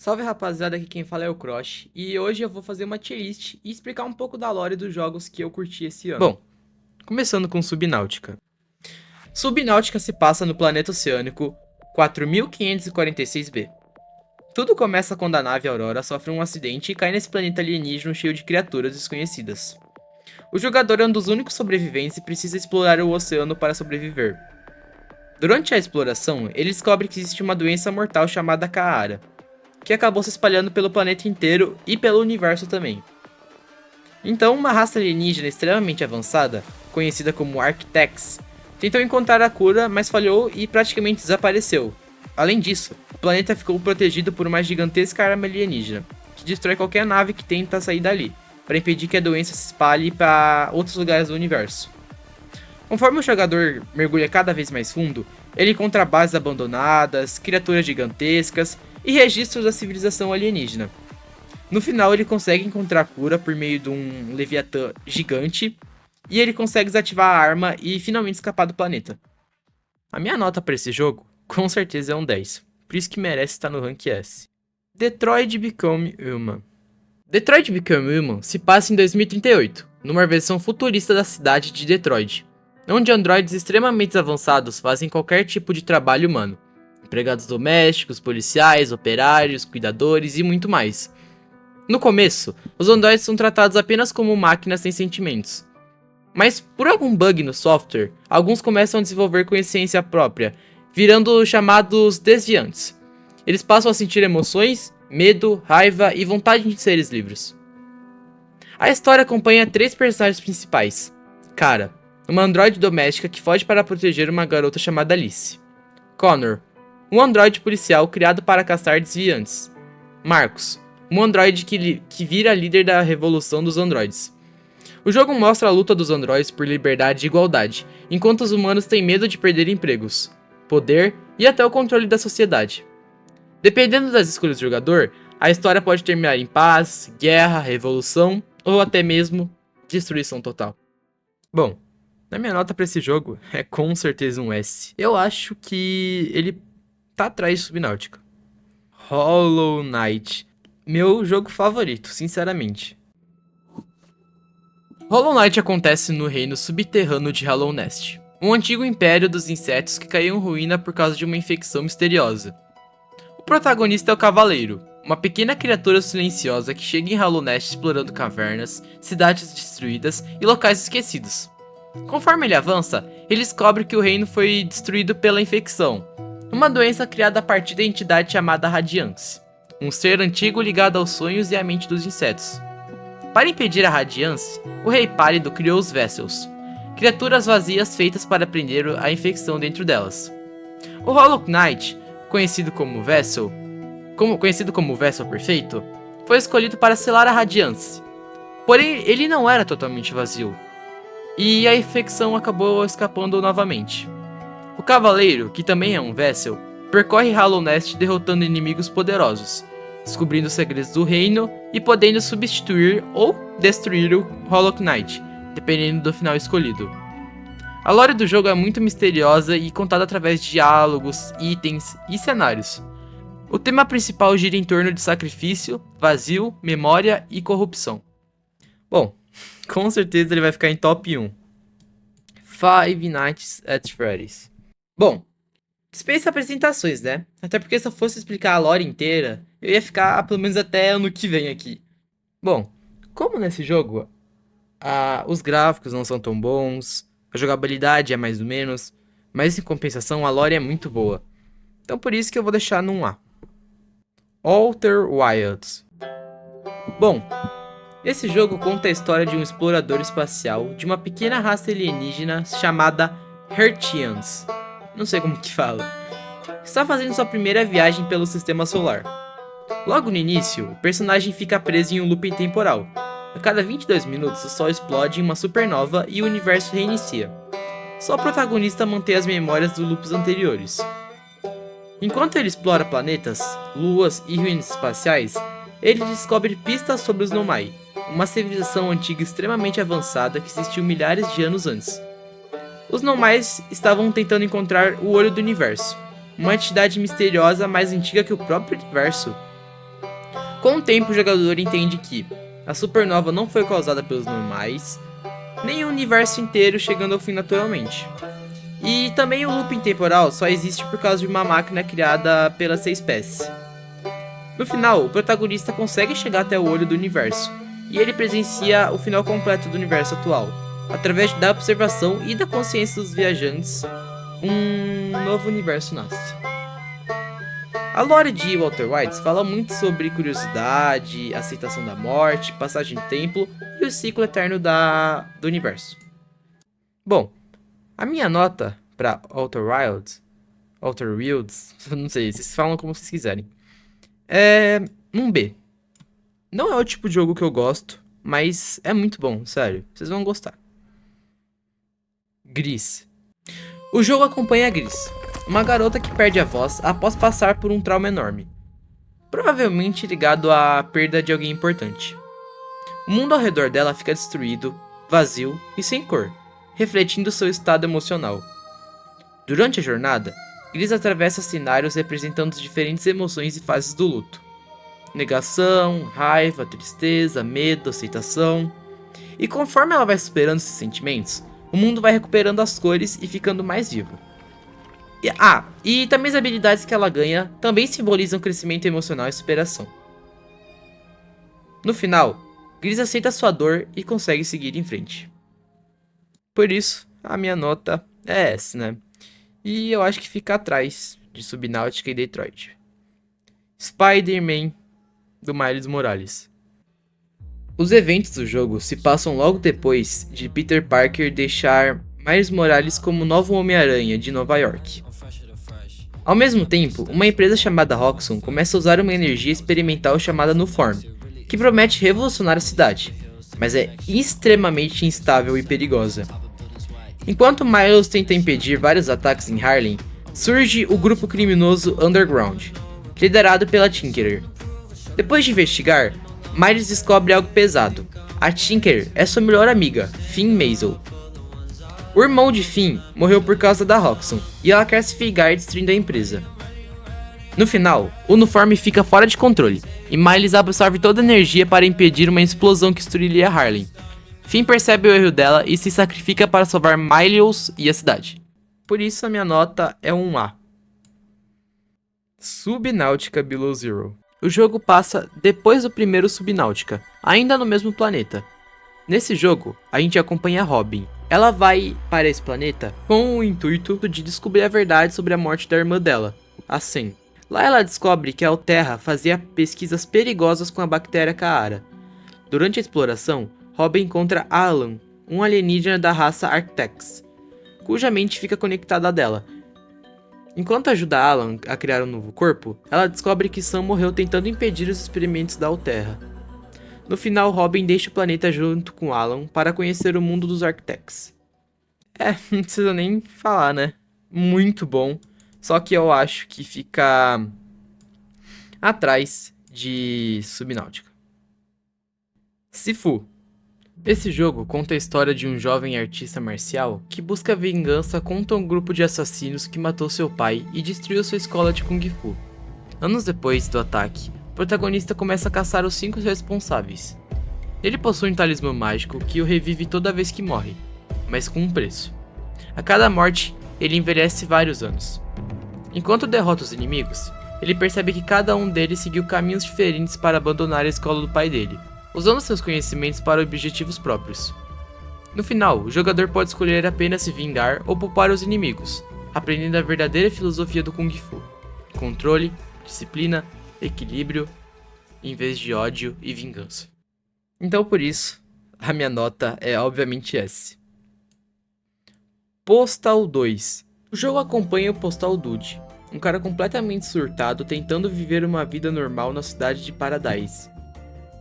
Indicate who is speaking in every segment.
Speaker 1: Salve rapaziada, aqui quem fala é o Cross, e hoje eu vou fazer uma tier list e explicar um pouco da lore dos jogos que eu curti esse ano. Bom, começando com Subnáutica. Subnáutica se passa no planeta oceânico 4546b. Tudo começa quando a nave Aurora sofre um acidente e cai nesse planeta alienígena cheio de criaturas desconhecidas. O jogador é um dos únicos sobreviventes e precisa explorar o oceano para sobreviver. Durante a exploração, ele descobre que existe uma doença mortal chamada Kaara, que acabou se espalhando pelo planeta inteiro e pelo universo também. Então, uma raça alienígena extremamente avançada, conhecida como Architects, tentou encontrar a cura, mas falhou e praticamente desapareceu. Além disso, o planeta ficou protegido por uma gigantesca arma alienígena, que destrói qualquer nave que tenta sair dali, para impedir que a doença se espalhe para outros lugares do universo. Conforme o jogador mergulha cada vez mais fundo, ele encontra bases abandonadas, criaturas gigantescas e registros da civilização alienígena. No final, ele consegue encontrar cura por meio de um Leviatã gigante e ele consegue desativar a arma e finalmente escapar do planeta. A minha nota para esse jogo, com certeza é um 10, por isso que merece estar no rank S. Detroit Become Human. Detroit Become Human se passa em 2038, numa versão futurista da cidade de Detroit, onde androides extremamente avançados fazem qualquer tipo de trabalho humano. Empregados domésticos, policiais, operários, cuidadores e muito mais. No começo, os androides são tratados apenas como máquinas sem sentimentos. Mas por algum bug no software, alguns começam a desenvolver consciência própria, virando chamados desviantes. Eles passam a sentir emoções, medo, raiva e vontade de seres livres. A história acompanha três personagens principais. Kara, uma androide doméstica que foge para proteger uma garota chamada Alice. Connor, um androide policial criado para caçar desviantes. Marcos, um androide que vira líder da revolução dos androides. O jogo mostra a luta dos androides por liberdade e igualdade, enquanto os humanos têm medo de perder empregos, poder e até o controle da sociedade. Dependendo das escolhas do jogador, a história pode terminar em paz, guerra, revolução ou até mesmo destruição total. Bom, a minha nota para esse jogo é com certeza um S. Eu acho que ele tá atrás de Subnáutica. Hollow Knight. Meu jogo favorito, sinceramente. Hollow Knight acontece no reino subterrâneo de Hollow Nest, um antigo império dos insetos que caiu em ruína por causa de uma infecção misteriosa. O protagonista é o Cavaleiro, uma pequena criatura silenciosa que chega em Hollow Nest explorando cavernas, cidades destruídas e locais esquecidos. Conforme ele avança, ele descobre que o reino foi destruído pela infecção, uma doença criada a partir da entidade chamada Radiance, um ser antigo ligado aos sonhos e à mente dos insetos. Para impedir a Radiance, o Rei Pálido criou os Vessels, criaturas vazias feitas para prender a infecção dentro delas. O Hollow Knight, conhecido como Vessel perfeito, foi escolhido para selar a Radiance. Porém, ele não era totalmente vazio, e a infecção acabou escapando novamente. O Cavaleiro, que também é um Vessel, percorre Hollow Nest derrotando inimigos poderosos, descobrindo os segredos do reino e podendo substituir ou destruir o Hollow Knight, dependendo do final escolhido. A lore do jogo é muito misteriosa e contada através de diálogos, itens e cenários. O tema principal gira em torno de sacrifício, vazio, memória e corrupção. Bom, com certeza ele vai ficar em top 1. Five Nights at Freddy's. Bom, dispensa apresentações, né? Até porque se eu fosse explicar a lore inteira, eu ia ficar pelo menos até ano que vem aqui. Bom, como nesse jogo, os gráficos não são tão bons, a jogabilidade é mais ou menos, mas em compensação a lore é muito boa. Então por isso que eu vou deixar num A. Outer Wilds. Bom, esse jogo conta a história de um explorador espacial de uma pequena raça alienígena chamada Hertians. Não sei como que fala. Está fazendo sua primeira viagem pelo sistema solar. Logo no início, o personagem fica preso em um looping temporal. A cada 22 minutos, o Sol explode em uma supernova e o universo reinicia. Só o protagonista mantém as memórias dos loops anteriores. Enquanto ele explora planetas, luas e ruínas espaciais, ele descobre pistas sobre os Nomai, uma civilização antiga extremamente avançada que existiu milhares de anos antes. Os Nomais estavam tentando encontrar o Olho do Universo, uma entidade misteriosa mais antiga que o próprio universo. Com o tempo, o jogador entende que a supernova não foi causada pelos normais, nem o universo inteiro chegando ao fim naturalmente. E também o looping temporal só existe por causa de uma máquina criada pela sua espécie. No final, o protagonista consegue chegar até o olho do universo, e ele presencia o final completo do universo atual. Através da observação e da consciência dos viajantes, um novo universo nasce. A lore de Walter White fala muito sobre curiosidade, aceitação da morte, passagem de tempo e o ciclo eterno do universo. Bom, a minha nota para Outer Wilds, não sei, vocês falam como vocês quiserem, é um B. Não é o tipo de jogo que eu gosto, mas é muito bom, sério, vocês vão gostar. Gris. O jogo acompanha a Gris, uma garota que perde a voz após passar por um trauma enorme, provavelmente ligado à perda de alguém importante. O mundo ao redor dela fica destruído, vazio e sem cor, refletindo seu estado emocional. Durante a jornada, Gris atravessa cenários representando diferentes emoções e fases do luto. Negação, raiva, tristeza, medo, aceitação. E conforme ela vai superando esses sentimentos, o mundo vai recuperando as cores e ficando mais vivo. E também as habilidades que ela ganha também simbolizam crescimento emocional e superação. No final, Gris aceita sua dor e consegue seguir em frente. Por isso, a minha nota é S, né? E eu acho que fica atrás de Subnautica e Detroit. Spider-Man, do Miles Morales. Os eventos do jogo se passam logo depois de Peter Parker deixar Miles Morales como novo Homem-Aranha de Nova York. Ao mesmo tempo, uma empresa chamada Roxxon começa a usar uma energia experimental chamada Nuform, que promete revolucionar a cidade, mas é extremamente instável e perigosa. Enquanto Miles tenta impedir vários ataques em Harlem, surge o grupo criminoso Underground, liderado pela Tinkerer. Depois de investigar, Miles descobre algo pesado. A Tinkerer é sua melhor amiga, Finn Maisel. O irmão de Finn morreu por causa da Roxxon, e ela quer se vingar destruindo a empresa. No final, o Nuform fica fora de controle, e Miles absorve toda a energia para impedir uma explosão que destruiria Harlem. Finn percebe o erro dela e se sacrifica para salvar Miles e a cidade. Por isso a minha nota é um A. Subnautica Below Zero. O jogo passa depois do primeiro Subnautica, ainda no mesmo planeta. Nesse jogo, a gente acompanha a Robin. Ela vai para esse planeta com o intuito de descobrir a verdade sobre a morte da irmã dela, a Sen. Lá ela descobre que a Alterra fazia pesquisas perigosas com a bactéria Kaara. Durante a exploração, Robin encontra Alan, um alienígena da raça Arctex, cuja mente fica conectada a dela. Enquanto ajuda Alan a criar um novo corpo, ela descobre que Sam morreu tentando impedir os experimentos da Alterra. No final, Robin deixa o planeta junto com Alan para conhecer o mundo dos Arctex. Não precisa nem falar, né? Muito bom. Só que eu acho que fica atrás de Subnautica. Sifu. Esse jogo conta a história de um jovem artista marcial que busca vingança contra um grupo de assassinos que matou seu pai e destruiu sua escola de Kung Fu. Anos depois do ataque, o protagonista começa a caçar os 5 responsáveis. Ele possui um talismã mágico que o revive toda vez que morre, mas com um preço. A cada morte, ele envelhece vários anos. Enquanto derrota os inimigos, ele percebe que cada um deles seguiu caminhos diferentes para abandonar a escola do pai dele, usando seus conhecimentos para objetivos próprios. No final, o jogador pode escolher apenas se vingar ou poupar os inimigos, aprendendo a verdadeira filosofia do Kung Fu: controle, disciplina, equilíbrio, em vez de ódio e vingança. Então por isso, a minha nota é obviamente S. Postal 2. O jogo acompanha o Postal Dude, um cara completamente surtado tentando viver uma vida normal na cidade de Paradise.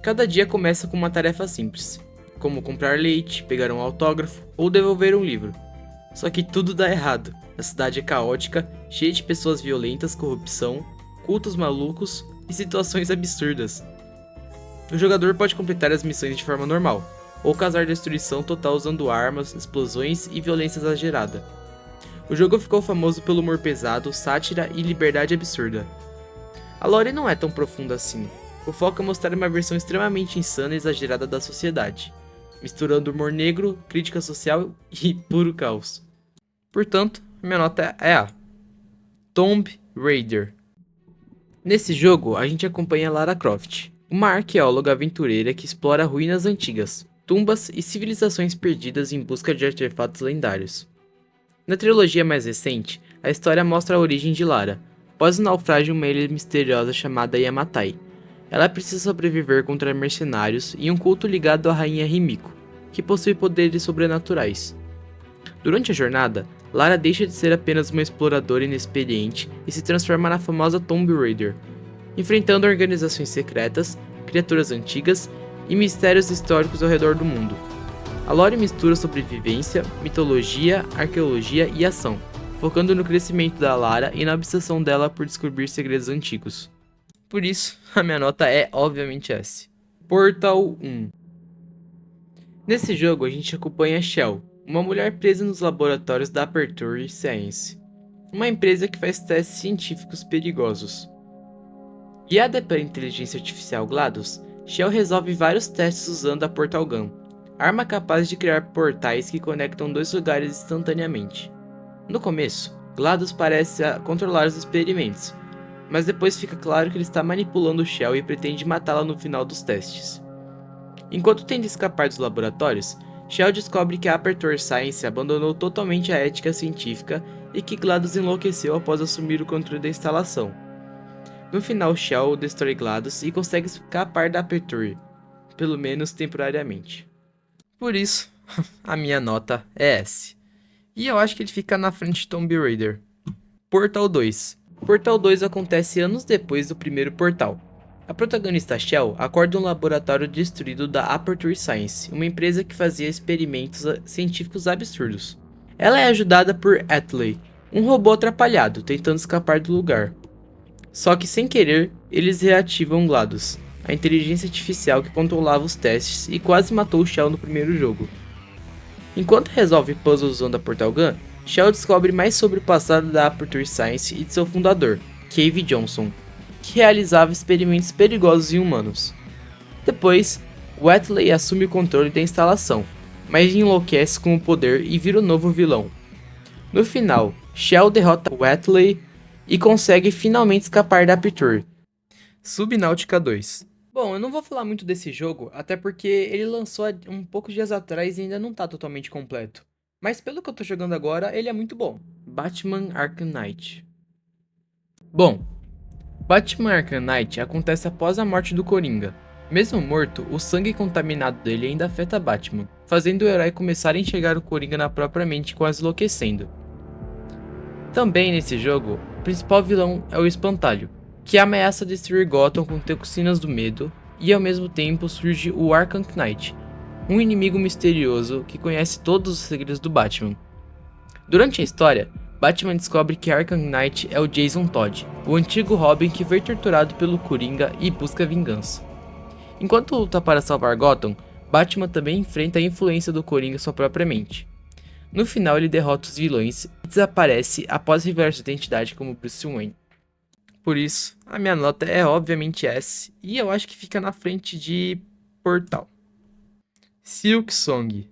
Speaker 1: Cada dia começa com uma tarefa simples, como comprar leite, pegar um autógrafo ou devolver um livro. Só que tudo dá errado. A cidade é caótica, cheia de pessoas violentas, corrupção, cultos malucos e situações absurdas. O jogador pode completar as missões de forma normal, ou causar destruição total usando armas, explosões e violência exagerada. O jogo ficou famoso pelo humor pesado, sátira e liberdade absurda. A lore não é tão profunda assim, O foco é mostrar uma versão extremamente insana e exagerada da sociedade, misturando humor negro, crítica social e puro caos. Portanto, minha nota é A. Tomb Raider. Nesse jogo, a gente acompanha Lara Croft, uma arqueóloga aventureira que explora ruínas antigas, tumbas e civilizações perdidas em busca de artefatos lendários. Na trilogia mais recente, a história mostra a origem de Lara, após o naufrágio em uma ilha misteriosa chamada Yamatai. Ela precisa sobreviver contra mercenários e um culto ligado à rainha Himiko, que possui poderes sobrenaturais. Durante a jornada, Lara deixa de ser apenas uma exploradora inexperiente e se transforma na famosa Tomb Raider, enfrentando organizações secretas, criaturas antigas e mistérios históricos ao redor do mundo. A lore mistura sobrevivência, mitologia, arqueologia e ação, focando no crescimento da Lara e na obsessão dela por descobrir segredos antigos. Por isso, a minha nota é obviamente S. Portal 1. Nesse jogo a gente acompanha Shell, uma mulher presa nos laboratórios da Aperture Science, uma empresa que faz testes científicos perigosos. Guiada pela inteligência artificial GLaDOS, Shell resolve vários testes usando a Portal Gun, arma capaz de criar portais que conectam dois lugares instantaneamente. No começo, GLaDOS parece controlar os experimentos, mas depois fica claro que ele está manipulando Shell e pretende matá-la no final dos testes. Enquanto tenta escapar dos laboratórios, Shell descobre que a Aperture Science abandonou totalmente a ética científica e que GLaDOS enlouqueceu após assumir o controle da instalação. No final, Shell destrói GLaDOS e consegue escapar da Aperture, pelo menos temporariamente. Por isso, a minha nota é S. E eu acho que ele fica na frente de Tomb Raider. Portal 2. Portal 2 acontece anos depois do primeiro Portal. A protagonista Shell acorda em um laboratório destruído da Aperture Science, uma empresa que fazia experimentos científicos absurdos. Ela é ajudada por Atlee, um robô atrapalhado, tentando escapar do lugar. Só que sem querer, eles reativam GLaDOS, a inteligência artificial que controlava os testes e quase matou Shell no primeiro jogo. Enquanto resolve puzzles usando a Portal Gun, Shell descobre mais sobre o passado da Aperture Science e de seu fundador, Cave Johnson, que realizava experimentos perigosos em humanos. Depois, Atlee assume o controle da instalação, mas enlouquece com o poder e vira o novo vilão. No final, Shell derrota Atlee e consegue finalmente escapar da Aperture. Subnautica 2. Bom, eu não vou falar muito desse jogo, até porque ele lançou há um poucos dias atrás e ainda não tá totalmente completo. Mas pelo que eu tô jogando agora, ele é muito bom. Batman Arkham Knight. Bom, Batman Arkham Knight acontece após a morte do Coringa. Mesmo morto, o sangue contaminado dele ainda afeta Batman, fazendo o herói começar a enxergar o Coringa na própria mente, quase enlouquecendo. Também nesse jogo, o principal vilão é o Espantalho, que ameaça destruir Gotham com toxinas do medo, e ao mesmo tempo surge o Arkham Knight, um inimigo misterioso que conhece todos os segredos do Batman. Durante a história, Batman descobre que Arkham Knight é o Jason Todd, o antigo Robin que foi torturado pelo Coringa e busca vingança. Enquanto luta para salvar Gotham, Batman também enfrenta a influência do Coringa em sua própria mente. No final ele derrota os vilões e desaparece após revelar sua identidade como Bruce Wayne. Por isso, a minha nota é obviamente S, e eu acho que fica na frente de Portal. Silksong.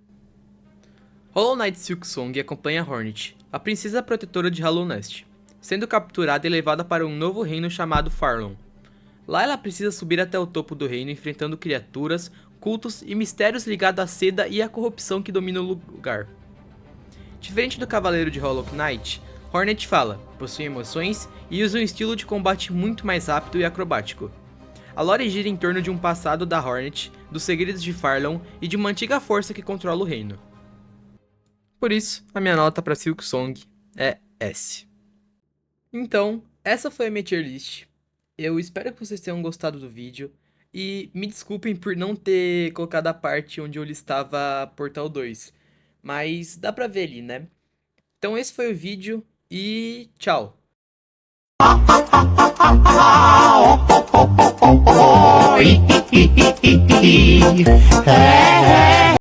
Speaker 1: Hollow Knight Silksong acompanha Hornet, a princesa protetora de Hallownest, sendo capturada e levada para um novo reino chamado Farlon. Lá ela precisa subir até o topo do reino enfrentando criaturas, cultos e mistérios ligados à seda e à corrupção que domina o lugar. Diferente do Cavaleiro de Hollow Knight, Hornet fala, possui emoções e usa um estilo de combate muito mais rápido e acrobático. A lore gira em torno de um passado da Hornet, dos segredos de Farlon e de uma antiga força que controla o reino. Por isso, a minha nota para Silksong é S. Então, essa foi a minha tier list. Eu espero que vocês tenham gostado do vídeo. E me desculpem por não ter colocado a parte onde eu listava Portal 2. Mas dá pra ver ali, né? Então esse foi o vídeo e tchau!